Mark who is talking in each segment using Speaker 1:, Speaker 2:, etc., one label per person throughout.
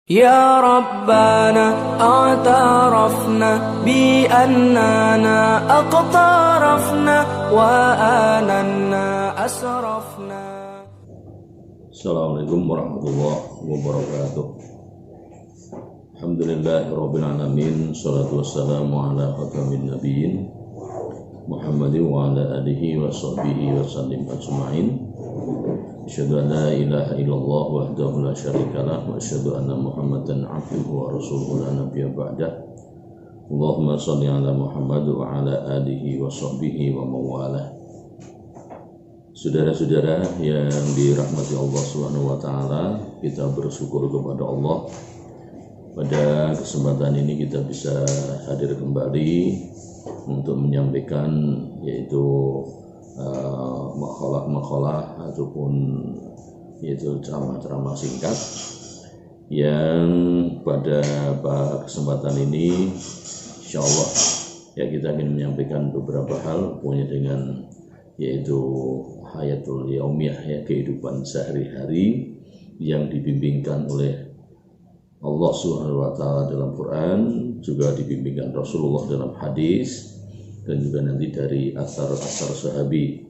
Speaker 1: يا ربنا اعترفنا بأننا اقترفنا وآننا أسرفنا.
Speaker 2: Assalamualaikum warahmatullahi wabarakatuh. Alhamdulillahirabbil alamin, shalatu wassalamu ala khatamin nabiyyin Muhammadin wa ala alihi wa sahbihi wa sallim ajma'in. Asyhadu an la ilaha illallah wahdahu la syarikalah wa asyhadu anna Muhammadan abduhu wa rasuluhu la nabiyya ba'dah. Allahumma shalli ala Muhammad wa ala alihi wa sahbihi wa mawalah. Saudara-saudara yang dirahmati Allah Subhanahu wa taala, kita bersyukur kepada Allah. Pada kesempatan ini kita bisa hadir kembali untuk menyampaikan yaitu makalah ataupun yaitu ceramah-ceramah singkat yang pada kesempatan ini insyaallah ya kita ingin menyampaikan beberapa hal punya dengan yaitu hayatul yaumiyah, ya, kehidupan sehari-hari yang dibimbingkan oleh Allah Subhanahu wa taala dalam Quran, juga dibimbingkan Rasulullah dalam hadis, dan juga nanti dari asar-asar sahabi.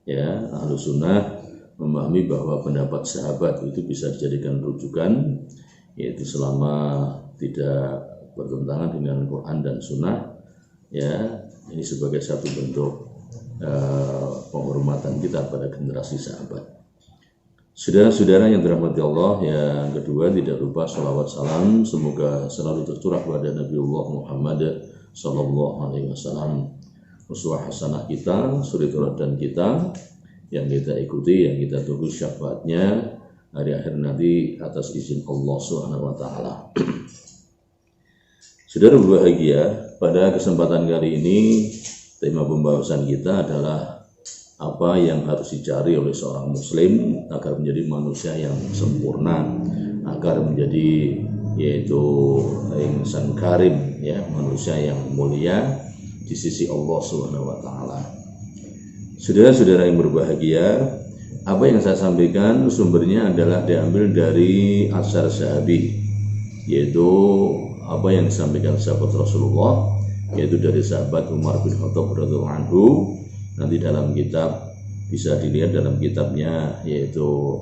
Speaker 2: Ya, Ahlus Sunnah memahami bahwa pendapat sahabat itu bisa dijadikan rujukan, yaitu selama tidak bertentangan dengan Quran dan Sunnah. Ya, ini sebagai satu bentuk penghormatan kita pada generasi sahabat. Saudara-saudara yang dirahmati Allah, yang kedua tidak lupa salawat salam semoga selalu tercurah pada Nabiullah Muhammad sallallahu alaihi wasallam, uswah hasanah kita, suri teladan kita yang kita ikuti, yang kita tunggu syafaatnya hari akhir nanti atas izin Allah Subhanahu wa taala. Saudara berbahagia, pada kesempatan kali ini tema pembahasan kita adalah apa yang harus dicari oleh seorang muslim agar menjadi manusia yang sempurna, agar menjadi yaitu insan karim, ya, manusia yang mulia di sisi Allah Subhanahu wa taala. Saudara-saudara yang berbahagia, apa yang saya sampaikan sumbernya adalah diambil dari asar sahabi, yaitu apa yang disampaikan sahabat Rasulullah, yaitu dari sahabat Umar bin Khattab radhiyallahu anhu. Nanti dalam kitab bisa dilihat dalam kitabnya yaitu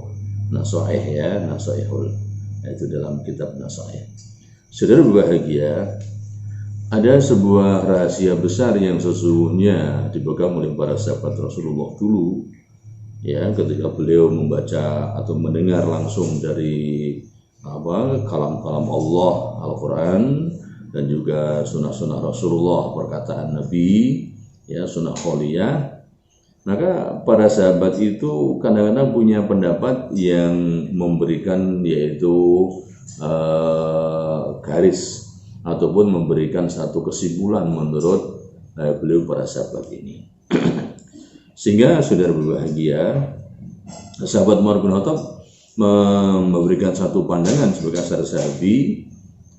Speaker 2: Nasaih, ya, Nasaihul, yaitu dalam kitab Nasaih. Saudara berbahagia, ada sebuah rahasia besar yang sesungguhnya dipegang oleh para sahabat Rasulullah dulu, ya, ketika beliau membaca atau mendengar langsung dari kalam-kalam Allah, Al-Quran, dan juga sunnah-sunnah Rasulullah, perkataan Nabi, ya, sunnah kholiyah. Maka para sahabat itu kadang-kadang punya pendapat yang memberikan yaitu garis ataupun memberikan satu kesimpulan menurut beliau para sahabat ini. Sehingga saudara berbahagia, sahabat Umar bin Khattab memberikan satu pandangan sebagai asar sahabi,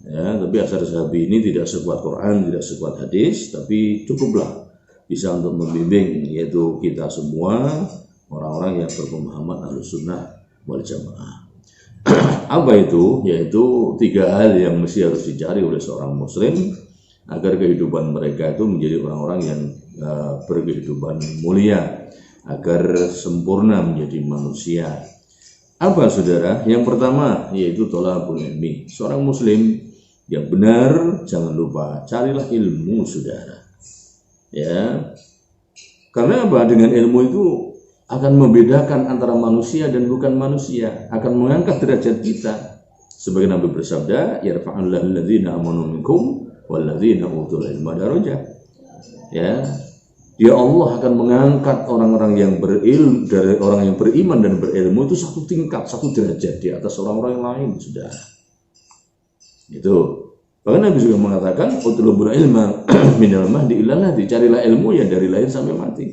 Speaker 2: ya, tapi asar sahabi ini tidak sekuat Quran, tidak sekuat hadis, tapi cukuplah bisa untuk membimbing yaitu kita semua orang-orang yang berpemahaman Ahlus Sunnah wal Jamaah. Apa itu? Yaitu tiga hal yang mesti harus dicari oleh seorang muslim agar kehidupan mereka itu menjadi orang-orang yang berkehidupan mulia, agar sempurna menjadi manusia. Apa, saudara? Yang pertama yaitu thalabul ilmi. Seorang muslim yang benar, jangan lupa carilah ilmu, saudara. Ya, karena apa? Dengan ilmu itu akan membedakan antara manusia dan bukan manusia, akan mengangkat derajat kita. Sebagai Nabi bersabda, yarfa'ullahu alladzina amanu minkum walladzina utul ilma darajat. Ya, Allah akan mengangkat orang-orang yang berilmu, dari orang yang beriman dan berilmu itu satu tingkat, satu derajat di atas orang-orang yang lain, sudah. Itu. Bahkan Nabi juga mengatakan, utlubul ilma minal mahdi ilal lahdi, carilah ilmu ya dari lahir sampai mati.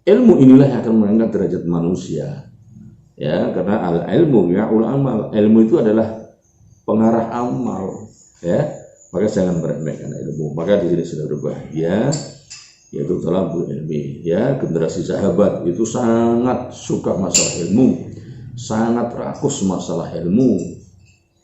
Speaker 2: Ilmu inilah yang akan mengangkat derajat manusia. Ya, karena al-ilmu ya'ul amal. Ilmu itu adalah pengarah amal, ya. Maka jangan meremehkan ilmu. Maka di sini sudah berbahagia, yaitu thalabul ilmi, ya. Generasi sahabat itu sangat suka masalah ilmu, sangat rakus masalah ilmu.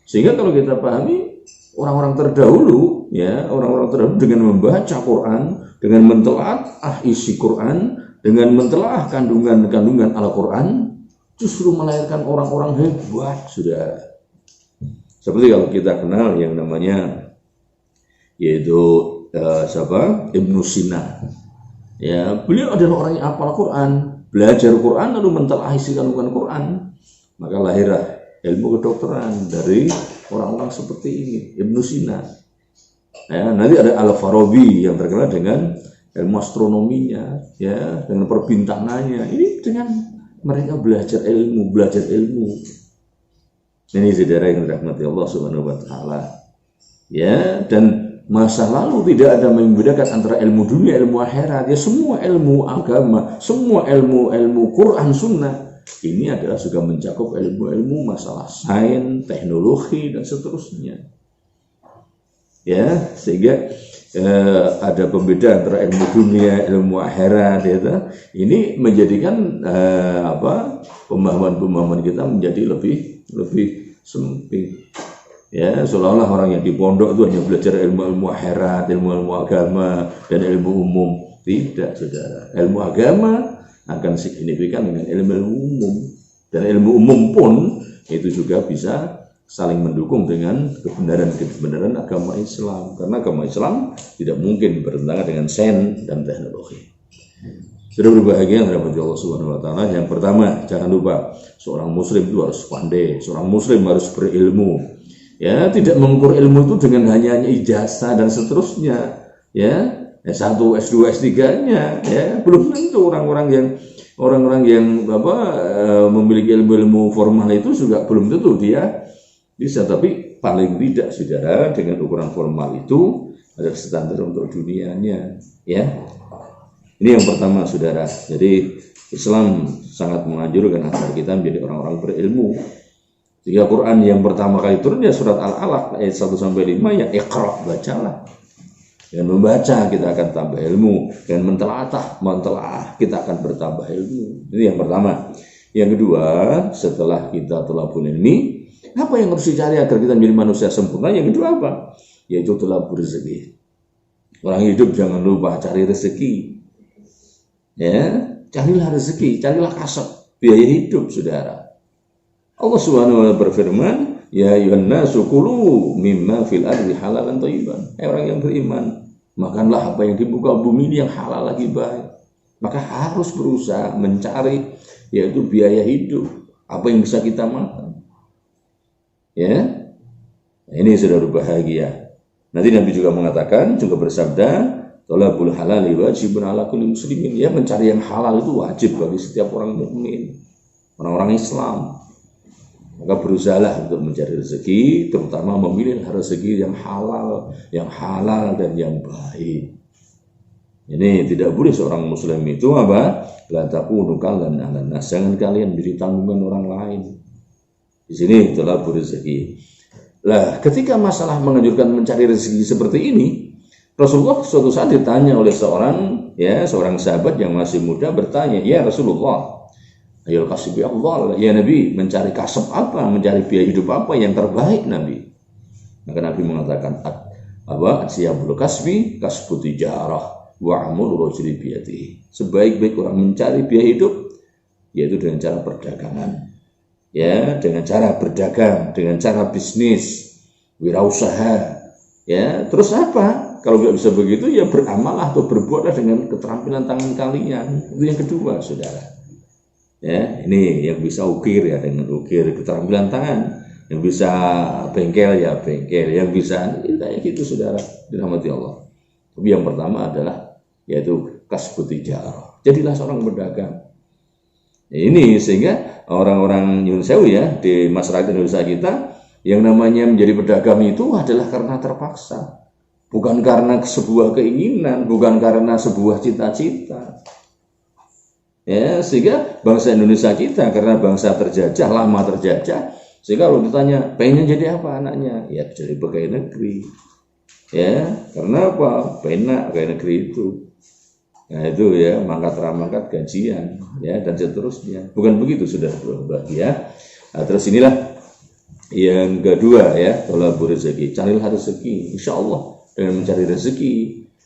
Speaker 2: Sehingga kalau kita pahami orang-orang terdahulu, ya orang-orang terdahulu dengan membaca Quran, dengan mentelaah isi Quran, dengan mentelaah kandungan-kandungan Al-Quran, justru melahirkan orang-orang hebat, sudah. Seperti kalau kita kenal yang namanya yaitu siapa? Ibnu Sina. Ya, beliau adalah orang yang hafal Quran, belajar Quran lalu mentelaah isi kandungan Quran. Maka lahirlah ilmu kedokteran dari orang-orang seperti ini, Ibnu Sina. Ya, nanti ada Al-Farabi yang terkenal dengan ilmu astronominya, ya, dengan perbintangannya. Ini dengan mereka belajar ilmu. Ini saudara yang dirahmati Allah Subhanahu wa taala. Ya, dan masa lalu tidak ada membedakan antara ilmu dunia, ilmu akhirat. Ya, semua ilmu agama, semua ilmu Quran Sunnah ini adalah juga mencakup ilmu-ilmu masalah sains, teknologi dan seterusnya. Ya, sehingga ada pembedaan antara ilmu dunia, ilmu akhirat, ya. Ini menjadikan pemahaman kita menjadi lebih sempit. Ya, seolah-olah orang yang di pondok itu hanya belajar ilmu akhirat, ilmu agama dan ilmu umum. Tidak, saudara. Ilmu agama akan signifikan dengan ilmu umum, dan ilmu umum pun itu juga bisa saling mendukung dengan kebenaran agama Islam, karena agama Islam tidak mungkin bertentangan dengan sains dan teknologi. Sudah berbahagia yang dirahmati Allah Subhanahu wa taala. Yang pertama, jangan lupa seorang muslim itu harus pandai, seorang muslim harus berilmu. Ya, tidak mengukur ilmu itu dengan hanya ijazah dan seterusnya. Ya, S1, S2, S3-nya, ya, belum tentu orang-orang yang memiliki ilmu formal itu juga belum tentu dia bisa. Tapi paling tidak, saudara, dengan ukuran formal itu ada standar untuk dunianya, ya. Ini yang pertama, saudara. Jadi Islam sangat menganjurkan agar kita menjadi orang-orang berilmu. Jika Quran yang pertama kali turun ya surat Al-Alaq ayat 1-5, ya Iqra, bacalah. Dengan membaca kita akan tambah ilmu, dan mentelaah kita akan bertambah ilmu. Ini yang pertama. Yang kedua, setelah kita telah pun ini, apa yang harus dicari agar kita menjadi manusia sempurna? Yang kedua apa? Yaitu telah rezeki. Orang hidup jangan lupa cari rezeki. Ya, carilah rezeki, carilah kasab, biaya hidup, saudara. Allah Subhanahu wa taala berfirman, ya ayyuhan nasu kulu mimma fil ardi halalan thayyiban. Orang yang beriman, makanlah apa yang di muka bumi ini yang halal lagi baik. Maka harus berusaha mencari yaitu biaya hidup, apa yang bisa kita makan. Ya. Nah, ini sudah berbahagia. Nanti Nabi juga mengatakan, juga bersabda, thalabul halali wajibun ala kulli muslimin. Ya, mencari yang halal itu wajib bagi setiap orang mukmin, orang-orang Islam. Maka berusahalah untuk mencari rezeki, terutama memilih rezeki yang halal dan yang baik. Ini tidak boleh seorang muslim itu apa? La takunu kallan 'alan nas. Jangan kalian menjadi tanggungan orang lain. Di sini telah rezeki. Lah, ketika masalah menganjurkan mencari rezeki seperti ini, Rasulullah suatu saat ditanya oleh seorang sahabat yang masih muda, bertanya, "Ya Rasulullah, ayul kasbi Allah, ya Nabi, mencari kasab apa, mencari biaya hidup apa yang terbaik, Nabi?" Maka Nabi mengatakan, "Siyabul kasbi kasbu tijarah wa amul rajuli biyadihi." Sebaik-baik orang mencari biaya hidup yaitu dengan cara perdagangan. Ya, dengan cara berdagang, dengan cara bisnis, wirausaha. Ya, terus apa? Kalau nggak bisa begitu, ya beramal atau berbuatlah dengan keterampilan tangan kalian. Itu yang kedua, saudara. Ya, ini yang bisa ukir ya dengan ukir, keterampilan tangan. Yang bisa bengkel ya bengkel, yang bisa kayak gitu, saudara, dirahmati Allah. Tapi yang pertama adalah yaitu kasbu tijarah. Jadilah seorang pedagang. Ini sehingga orang-orang Yun Sewu ya di masyarakat Indonesia kita yang namanya menjadi pedagang itu adalah karena terpaksa, bukan karena sebuah keinginan, bukan karena sebuah cita-cita. Ya, sehingga bangsa Indonesia kita karena bangsa terjajah, lama terjajah, sehingga kalau ditanya pengen jadi apa anaknya, ya jadi pegawai negeri. Ya, karena apa? Penak pegawai negeri itu. Nah itu ya, mangkat gajian ya dan seterusnya. Bukan begitu, sudah berbahagia. Nah, terus inilah Yang kedua ya, thalabur rezeki, carilah rezeki. Insya Allah dengan mencari rezeki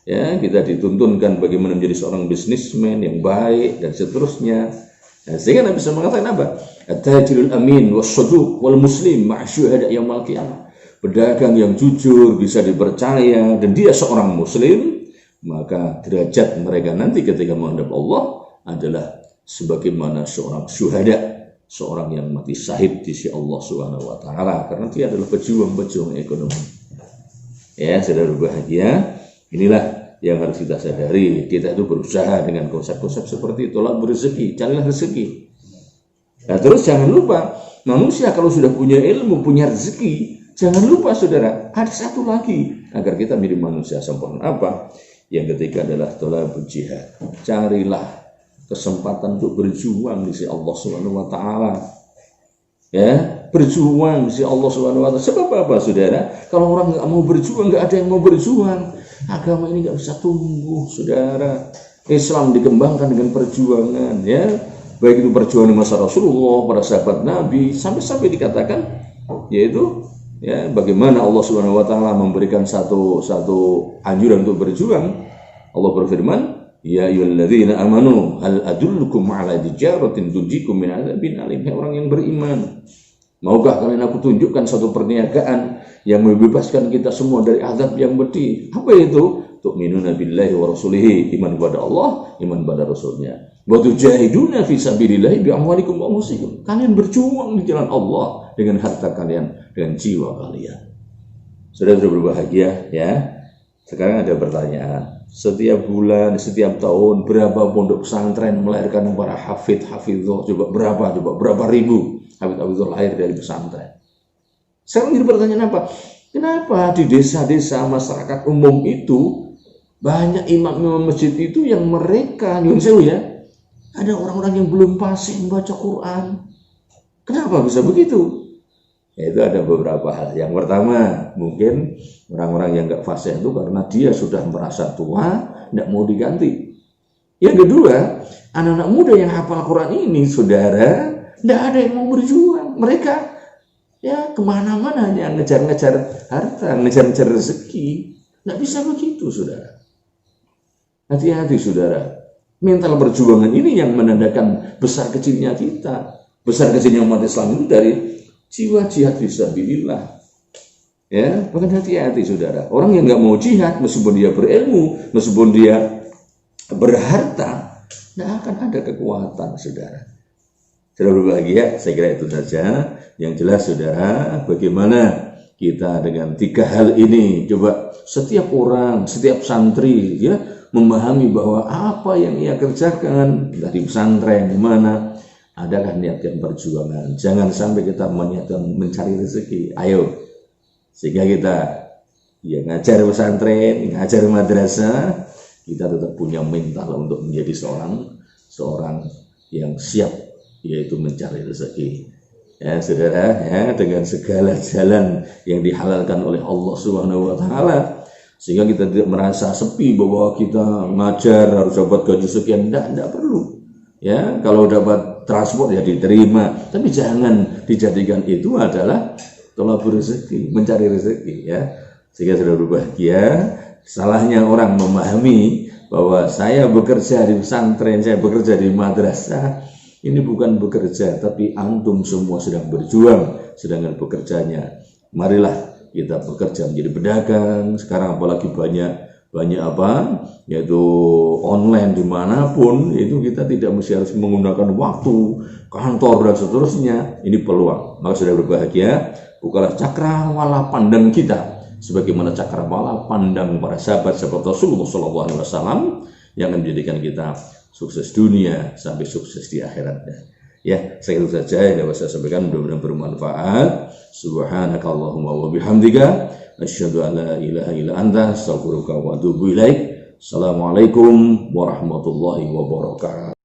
Speaker 2: ya kita dituntunkan bagaimana menjadi seorang bisnismen yang baik dan seterusnya. Nah, sehingga Nabi bisa mengatakan apa? At-tajirul amin was-saduq wal muslim ma'syuhada yaumil qiyamah. Pedagang yang jujur, bisa dipercaya dan dia seorang muslim, maka derajat mereka nanti ketika menghadap Allah adalah sebagaimana seorang syuhada, seorang yang mati syahid di sisi Allah Subhanahu wa taala karena dia adalah pejuang-pejuang ekonomi. Ya, saudara berbahagia, inilah yang harus kita sadari. Kita itu berusaha dengan konsep-konsep seperti itulah rezeki, carilah rezeki. Nah, terus jangan lupa, manusia kalau sudah punya ilmu, punya rezeki, jangan lupa saudara, ada satu lagi agar kita menjadi manusia sempurna. Apa? Yang ketiga adalah thalabul jihad. Carilah kesempatan untuk berjuang di sisi Allah Subhanahu wa taala. Ya, berjuang di sisi Allah Subhanahu wa taala. Sebab apa saudara? Kalau orang nggak mau berjuang, nggak ada yang mau berjuang. Agama ini nggak bisa tumbuh, saudara. Islam dikembangkan dengan perjuangan, ya. Baik itu perjuangan di masa Rasulullah, para sahabat Nabi, sampai dikatakan, yaitu, ya, bagaimana Allah Subhanahu Wa Taala memberikan satu anjuran untuk berjuang. Allah berfirman, Ya ayyuhalladzina amanu, hal adullukum ala tijaratin tunjikum min adzabin alim. Hai orang yang beriman, maukah kalian aku tunjukkan satu perniagaan yang membebaskan kita semua dari azab yang pedih? Apa itu? Tu'minuna billahi wa rasulihi, iman kepada Allah, iman kepada Rasulnya. Wa tujahiduna fi sabilillahi bi amwalikum wa anfusikum. Kalian berjuang di jalan Allah dengan harta kalian, dengan jiwa kalian. Sudah berbahagia ya. Sekarang ada pertanyaan. Setiap bulan, setiap tahun berapa pondok pesantren melahirkan para hafidh-hafidhah? Coba berapa ribu hafidh-hafidhah lahir dari pesantren. Sekarang jadi pertanyaan apa? Kenapa di desa-desa masyarakat umum itu banyak imam masjid itu yang mereka nyun sewu ya, ada orang-orang yang belum fasih membaca Quran? Kenapa bisa begitu? Itu ada beberapa hal. Yang pertama, mungkin orang-orang yang nggak fasih itu karena dia sudah merasa tua, tidak mau diganti. Yang kedua, anak-anak muda yang hafal Quran ini, saudara, tidak ada yang mau berjuang. Mereka ya kemana-mana hanya ngejar-ngejar harta, ngejar-ngejar rezeki. Tidak bisa begitu, saudara. Hati-hati, saudara. Mental perjuangan ini yang menandakan besar kecilnya kita. Besar kecilnya umat Islam itu dari jiwa jihad fisabilillah. Ya, bahkan hati-hati saudara. Orang yang nggak mau jihad, meskipun dia berilmu, meskipun dia berharta, tidak akan ada kekuatan, saudara. Saudara berbahagia, saya kira itu saja. Yang jelas, saudara, bagaimana kita dengan tiga hal ini, coba setiap orang, setiap santri, ya, memahami bahwa apa yang ia kerjakan dari pesantren di mana, adakah niatkan perjuangan. Jangan sampai kita meniatkan mencari rezeki. Ayo, sehingga kita ya ngajar pesantren, ngajar madrasah, kita tetap punya mental untuk menjadi seorang yang siap, yaitu mencari rezeki. Ya, saudara, ya, dengan segala jalan yang dihalalkan oleh Allah Subhanahu wa taala, sehingga kita tidak merasa sepi bahwa kita ngajar harus dapat gaji sekian. Tidak perlu. Ya, kalau dapat transport ya diterima, tapi jangan dijadikan itu adalah thalabur rezeki, mencari rezeki, ya. Sehingga sudah berbahagia. Salahnya orang memahami bahwa saya bekerja di pesantren, saya bekerja di madrasah, ini bukan bekerja, tapi antum semua sedang berjuang, sedangkan bekerjanya. Marilah kita bekerja menjadi pedagang. Sekarang apalagi banyak apa, yaitu online dimanapun, itu kita tidak mesti harus menggunakan waktu kantor dan seterusnya. Ini peluang. Maka sudah berbahagia, bukalah cakrawala pandang kita sebagaimana cakrawala pandang para sahabat-sahabat Rasulullah SAW yang akan menjadikan kita sukses dunia sampai sukses di akhiratnya. Ya, saya itu saja yang dapat saya sampaikan, mudah-mudahan bermanfaat. Subhanakallahumma wa bihamdika asyhadu an la ilaha illa anta astaghfiruka wa atubu ilaik. Assalamualaikum warahmatullahi wabarakatuh.